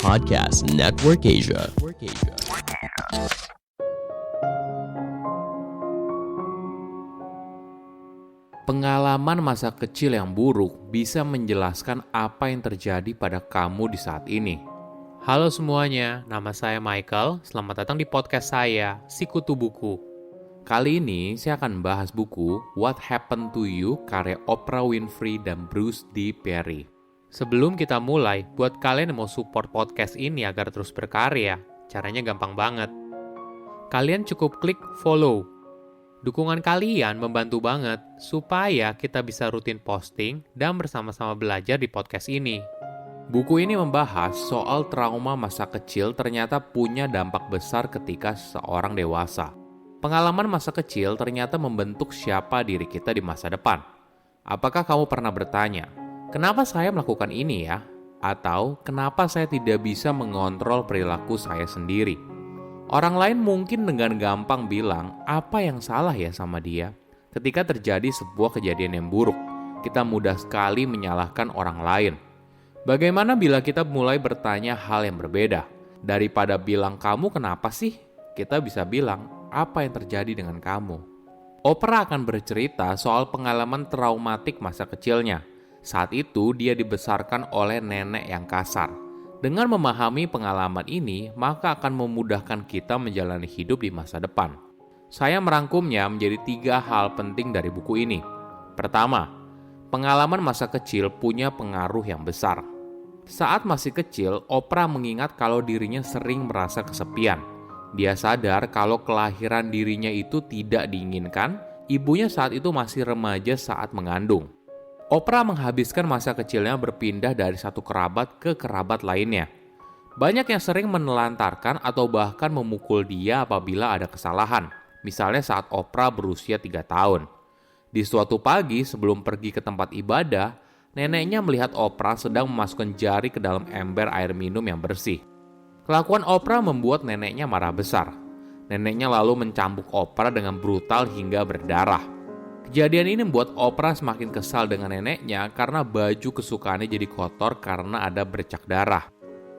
Podcast Network Asia. Pengalaman masa kecil yang buruk bisa menjelaskan apa yang terjadi pada kamu di saat ini. Halo semuanya, nama saya Michael. Selamat datang di podcast saya, Sikutu Buku. Kali ini saya akan bahas buku What Happened to You karya Oprah Winfrey dan Bruce D. Perry. Sebelum kita mulai, buat kalian yang mau support podcast ini agar terus berkarya, caranya gampang banget. Kalian cukup klik follow. Dukungan kalian membantu banget supaya kita bisa rutin posting dan bersama-sama belajar di podcast ini. Buku ini membahas soal trauma masa kecil ternyata punya dampak besar ketika seorang dewasa. Pengalaman masa kecil ternyata membentuk siapa diri kita di masa depan. Apakah kamu pernah bertanya, kenapa saya melakukan ini ya? Atau kenapa saya tidak bisa mengontrol perilaku saya sendiri? Orang lain mungkin dengan gampang bilang, apa yang salah ya sama dia? Ketika terjadi sebuah kejadian yang buruk, kita mudah sekali menyalahkan orang lain. Bagaimana bila kita mulai bertanya hal yang berbeda? Daripada bilang, kamu kenapa sih? Kita bisa bilang, apa yang terjadi dengan kamu? Oprah akan bercerita soal pengalaman traumatik masa kecilnya. Saat itu dia dibesarkan oleh nenek yang kasar. Dengan memahami pengalaman ini, maka akan memudahkan kita menjalani hidup di masa depan. Saya merangkumnya menjadi 3 hal penting dari buku ini. Pertama, pengalaman masa kecil punya pengaruh yang besar. Saat masih kecil, Oprah mengingat kalau dirinya sering merasa kesepian. Dia sadar kalau kelahiran dirinya itu tidak diinginkan, ibunya saat itu masih remaja saat mengandung. Oprah menghabiskan masa kecilnya berpindah dari satu kerabat ke kerabat lainnya. Banyak yang sering menelantarkan atau bahkan memukul dia apabila ada kesalahan. Misalnya saat Oprah berusia 3 tahun. Di suatu pagi sebelum pergi ke tempat ibadah, neneknya melihat Oprah sedang memasukkan jari ke dalam ember air minum yang bersih. Kelakuan Oprah membuat neneknya marah besar. Neneknya lalu mencambuk Oprah dengan brutal hingga berdarah. Kejadian ini membuat Oprah semakin kesal dengan neneknya karena baju kesukaannya jadi kotor karena ada bercak darah.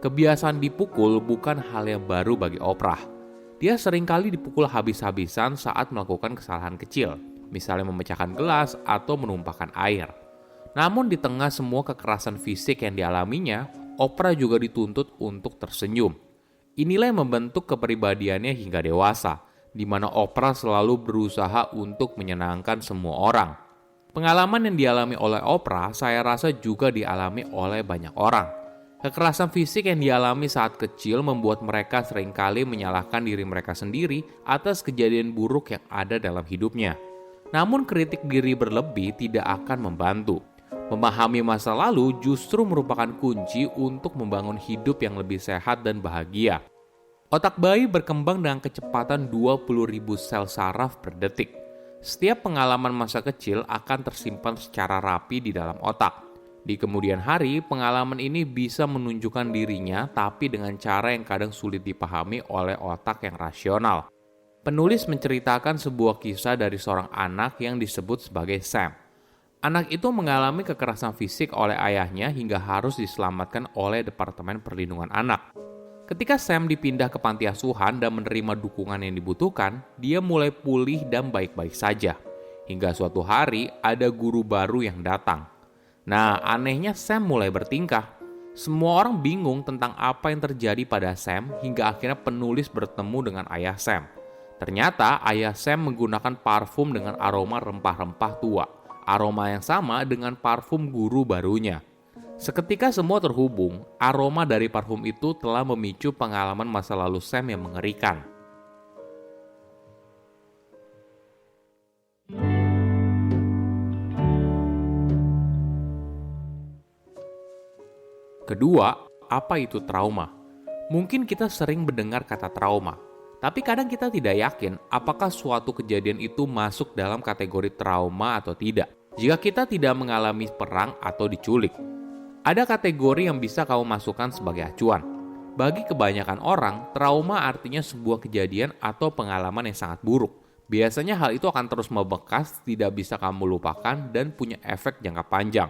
Kebiasaan dipukul bukan hal yang baru bagi Oprah. Dia seringkali dipukul habis-habisan saat melakukan kesalahan kecil, misalnya memecahkan gelas atau menumpahkan air. Namun di tengah semua kekerasan fisik yang dialaminya, Oprah juga dituntut untuk tersenyum. Inilah yang membentuk kepribadiannya hingga dewasa, di mana Oprah selalu berusaha untuk menyenangkan semua orang. Pengalaman yang dialami oleh Oprah saya rasa juga dialami oleh banyak orang. Kekerasan fisik yang dialami saat kecil membuat mereka seringkali menyalahkan diri mereka sendiri atas kejadian buruk yang ada dalam hidupnya. Namun kritik diri berlebih tidak akan membantu. Memahami masa lalu justru merupakan kunci untuk membangun hidup yang lebih sehat dan bahagia. Otak bayi berkembang dengan kecepatan 20.000 sel saraf per detik. Setiap pengalaman masa kecil akan tersimpan secara rapi di dalam otak. Di kemudian hari, pengalaman ini bisa menunjukkan dirinya tapi dengan cara yang kadang sulit dipahami oleh otak yang rasional. Penulis menceritakan sebuah kisah dari seorang anak yang disebut sebagai Sam. Anak itu mengalami kekerasan fisik oleh ayahnya hingga harus diselamatkan oleh Departemen Perlindungan Anak. Ketika Sam dipindah ke panti asuhan dan menerima dukungan yang dibutuhkan, dia mulai pulih dan baik-baik saja. Hingga suatu hari ada guru baru yang datang. Nah, anehnya Sam mulai bertingkah. Semua orang bingung tentang apa yang terjadi pada Sam hingga akhirnya penulis bertemu dengan ayah Sam. Ternyata ayah Sam menggunakan parfum dengan aroma rempah-rempah tua. Aroma yang sama dengan parfum guru barunya. Seketika semua terhubung, aroma dari parfum itu telah memicu pengalaman masa lalu Sam yang mengerikan. Kedua, apa itu trauma? Mungkin kita sering mendengar kata trauma, tapi kadang kita tidak yakin apakah suatu kejadian itu masuk dalam kategori trauma atau tidak. Jika kita tidak mengalami perang atau diculik, ada kategori yang bisa kamu masukkan sebagai acuan. Bagi kebanyakan orang, trauma artinya sebuah kejadian atau pengalaman yang sangat buruk. Biasanya hal itu akan terus membekas, tidak bisa kamu lupakan, dan punya efek jangka panjang.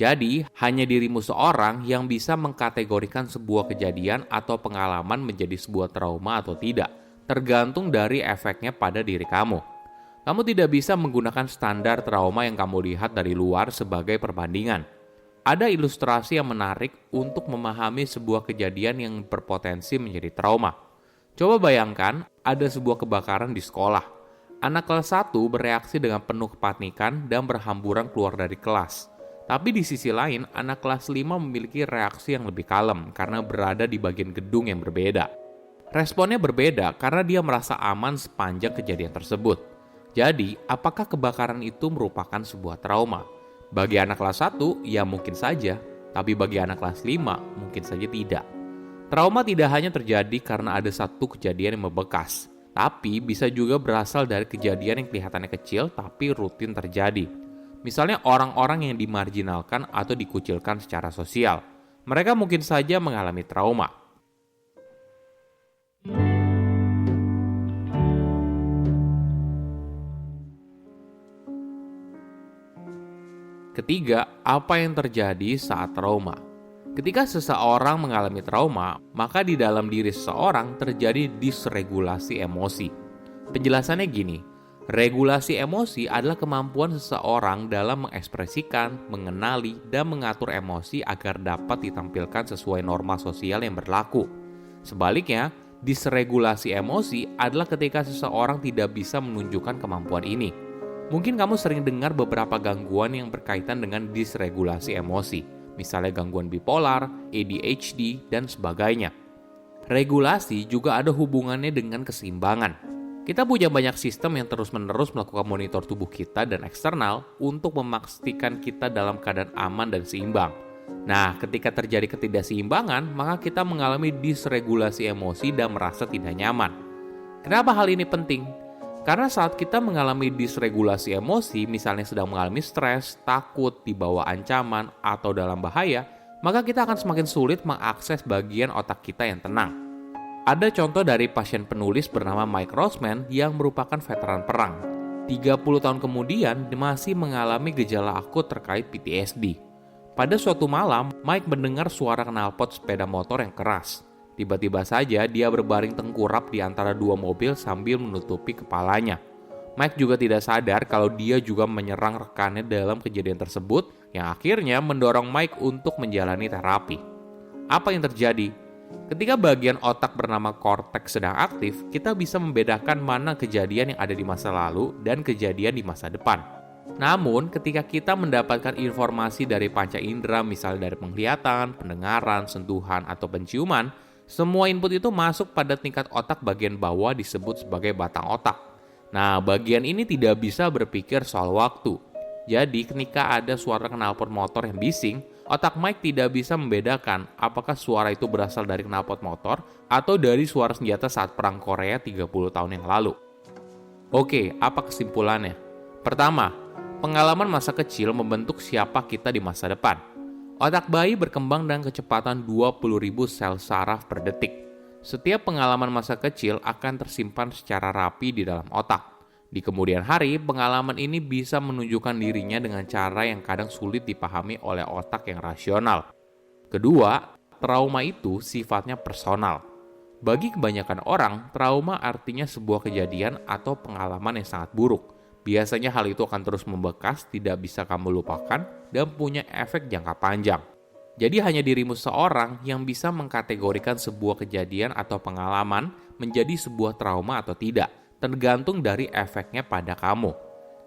Jadi, hanya dirimu seorang yang bisa mengkategorikan sebuah kejadian atau pengalaman menjadi sebuah trauma atau tidak, tergantung dari efeknya pada diri kamu. Kamu tidak bisa menggunakan standar trauma yang kamu lihat dari luar sebagai perbandingan. Ada ilustrasi yang menarik untuk memahami sebuah kejadian yang berpotensi menjadi trauma. Coba bayangkan, ada sebuah kebakaran di sekolah. Anak kelas 1 bereaksi dengan penuh kepanikan dan berhamburan keluar dari kelas. Tapi di sisi lain, anak kelas 5 memiliki reaksi yang lebih kalem karena berada di bagian gedung yang berbeda. Responnya berbeda karena dia merasa aman sepanjang kejadian tersebut. Jadi, apakah kebakaran itu merupakan sebuah trauma? Bagi anak kelas 1, ya mungkin saja. Tapi bagi anak kelas 5, mungkin saja tidak. Trauma tidak hanya terjadi karena ada satu kejadian yang membekas. Tapi bisa juga berasal dari kejadian yang kelihatannya kecil tapi rutin terjadi. Misalnya orang-orang yang dimarginalkan atau dikucilkan secara sosial. Mereka mungkin saja mengalami trauma. Ketiga, apa yang terjadi saat trauma? Ketika seseorang mengalami trauma, maka di dalam diri seseorang terjadi disregulasi emosi. Penjelasannya gini, regulasi emosi adalah kemampuan seseorang dalam mengekspresikan, mengenali, dan mengatur emosi agar dapat ditampilkan sesuai norma sosial yang berlaku. Sebaliknya, disregulasi emosi adalah ketika seseorang tidak bisa menunjukkan kemampuan ini. Mungkin kamu sering dengar beberapa gangguan yang berkaitan dengan disregulasi emosi, misalnya gangguan bipolar, ADHD, dan sebagainya. Regulasi juga ada hubungannya dengan keseimbangan. Kita punya banyak sistem yang terus-menerus melakukan monitor tubuh kita dan eksternal untuk memastikan kita dalam keadaan aman dan seimbang. Nah, ketika terjadi ketidakseimbangan, maka kita mengalami disregulasi emosi dan merasa tidak nyaman. Kenapa hal ini penting? Karena saat kita mengalami disregulasi emosi, misalnya sedang mengalami stres, takut, di bawah ancaman, atau dalam bahaya, maka kita akan semakin sulit mengakses bagian otak kita yang tenang. Ada contoh dari pasien penulis bernama Mike Rossman yang merupakan veteran perang. 30 tahun kemudian, dia masih mengalami gejala akut terkait PTSD. Pada suatu malam, Mike mendengar suara knalpot sepeda motor yang keras. Tiba-tiba saja dia berbaring tengkurap di antara dua mobil sambil menutupi kepalanya. Mike juga tidak sadar kalau dia juga menyerang rekannya dalam kejadian tersebut yang akhirnya mendorong Mike untuk menjalani terapi. Apa yang terjadi? Ketika bagian otak bernama korteks sedang aktif, kita bisa membedakan mana kejadian yang ada di masa lalu dan kejadian di masa depan. Namun, ketika kita mendapatkan informasi dari panca indera, misalnya dari penglihatan, pendengaran, sentuhan, atau penciuman, semua input itu masuk pada tingkat otak bagian bawah disebut sebagai batang otak. Nah, bagian ini tidak bisa berpikir soal waktu. Jadi, ketika ada suara knalpot motor yang bising, otak Mike tidak bisa membedakan apakah suara itu berasal dari knalpot motor atau dari suara senjata saat perang Korea 30 tahun yang lalu. Oke, apa kesimpulannya? Pertama, pengalaman masa kecil membentuk siapa kita di masa depan. Otak bayi berkembang dengan kecepatan 20.000 sel saraf per detik. Setiap pengalaman masa kecil akan tersimpan secara rapi di dalam otak. Di kemudian hari, pengalaman ini bisa menunjukkan dirinya dengan cara yang kadang sulit dipahami oleh otak yang rasional. Kedua, trauma itu sifatnya personal. Bagi kebanyakan orang, trauma artinya sebuah kejadian atau pengalaman yang sangat buruk. Biasanya hal itu akan terus membekas, tidak bisa kamu lupakan, dan punya efek jangka panjang. Jadi hanya dirimu seorang yang bisa mengkategorikan sebuah kejadian atau pengalaman menjadi sebuah trauma atau tidak, tergantung dari efeknya pada kamu.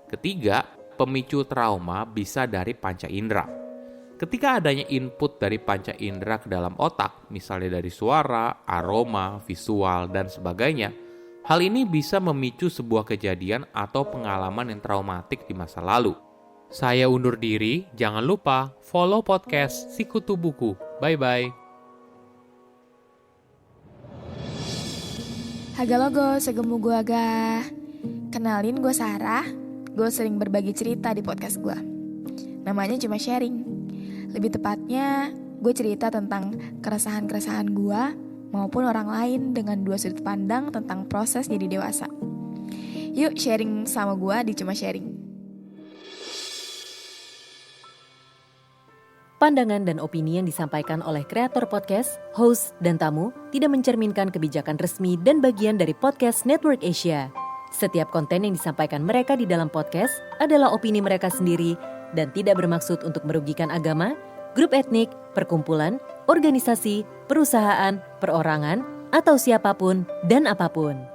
Ketiga, pemicu trauma bisa dari panca indera. Ketika adanya input dari panca indera ke dalam otak, misalnya dari suara, aroma, visual, dan sebagainya, hal ini bisa memicu sebuah kejadian atau pengalaman yang traumatik di masa lalu. Saya undur diri, jangan lupa follow podcast Sikutu Buku. Bye-bye. Haga logo, segemu gua agak. Kenalin gue Sarah. Gue sering berbagi cerita di podcast gue. Namanya cuma sharing. Lebih tepatnya, gue cerita tentang keresahan-keresahan gue maupun orang lain dengan dua sudut pandang tentang proses jadi dewasa. Yuk sharing sama gue di Cuma Sharing. Pandangan dan opini yang disampaikan oleh kreator podcast, host, dan tamu tidak mencerminkan kebijakan resmi dan bagian dari podcast Network Asia. Setiap konten yang disampaikan mereka di dalam podcast adalah opini mereka sendiri dan tidak bermaksud untuk merugikan agama, grup etnik, perkumpulan, organisasi, perusahaan, perorangan, atau siapapun dan apapun.